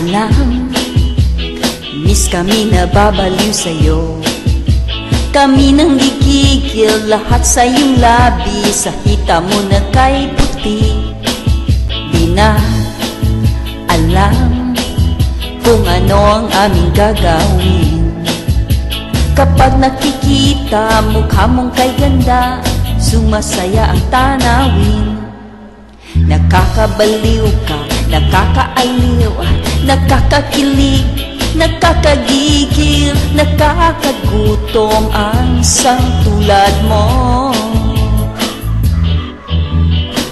Alam, miss kami na babaliw sa'yo. Kami nang gigigil lahat sa iyong labi, sa hita mo na kay puti. Di na alam kung ano ang aming gagawin. Kapag nakikita mukha mong kay ganda, sumasaya ang tanawin. Nakakabaliw ka, nakakaaliw, nakakakilig, nakakagigil, nakakagutom ang isang tulad mo.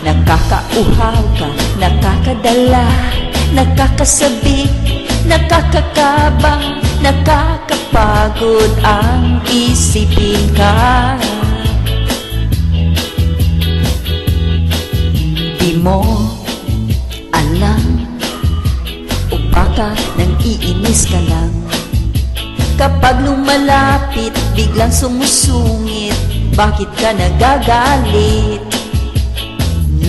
Nakakauhaw ka, nakakadala, nakakasabik, nakakakabang, nakakapagod ang isipin ka. Di mo alam, o baka nang iinis ka lang. Kapag lumalapit, biglang sumusungit, bakit ka nagagalit?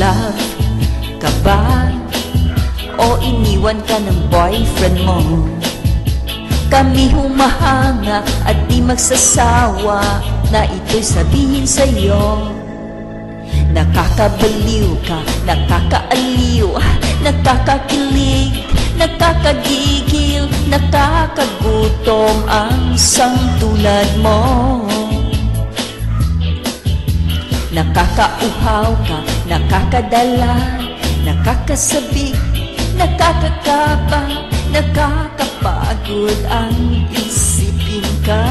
Love ka ba? O iniwan ka ng boyfriend mo? Kami humahanga at di magsasawa na ito'y sabihin sa'yo. Nakakabaliw ka, nakakaaliw, nakakakilig, nakakagigil, nakakagutom ang isang tulad mo. Nakakauhaw ka, nakakadala, nakakasabik, nakakakaba, nakakapagod ang isipin ka.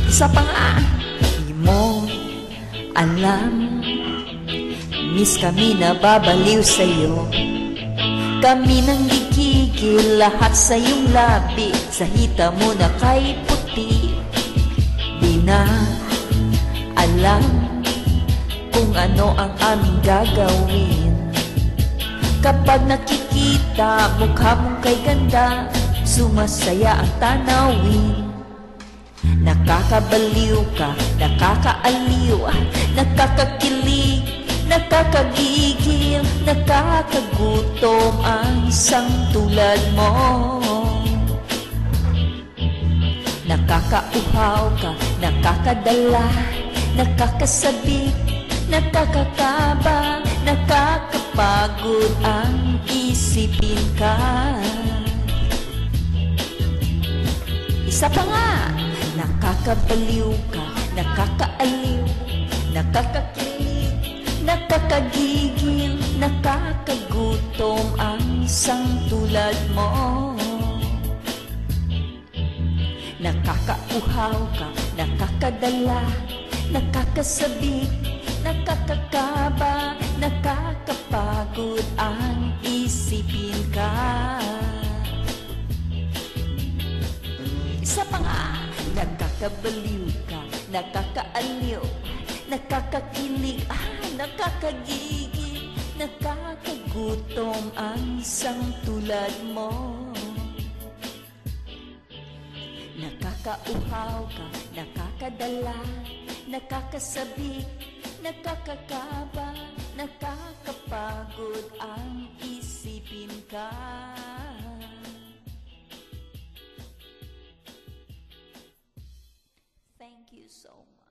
Isa pa nga, di mo alam, miss kami na babaliw sa'yo. Kami nang gigigil lahat sa iyong labi, sa hita mo na kay puti. Di na alam kung ano ang aming gagawin. Kapag nakikita mukha mong kay ganda, sumasaya ang tanawin. Nakakabaliw ka, nakakaaliw, nakakakilig, nakakagigil, nakakagutom ang isang tulad mo. Nakakauhaw ka, nakakadala, nakakasabik, nakakakaba, nakakapagod ang isipin ka. Isa pa nga, nakakabaliw ka, nakakaaliw, nakakakilig, nakakagigil, nakakagutom ang isang tulad mo. Nakakauhaw ka, nakakadala, nakakasabik, nakakakaba, nakakapagod ang isipin ka. Isa pa nga, nakakabaliw ka, nakakaaliw, nakakakilig, nakakagigil, nakakagutom ang isang tulad mo. Nakakauhaw ka, nakakadala, nakakasabik, nakakakaba, nakakapagod ang isipin ka. Thank you so much.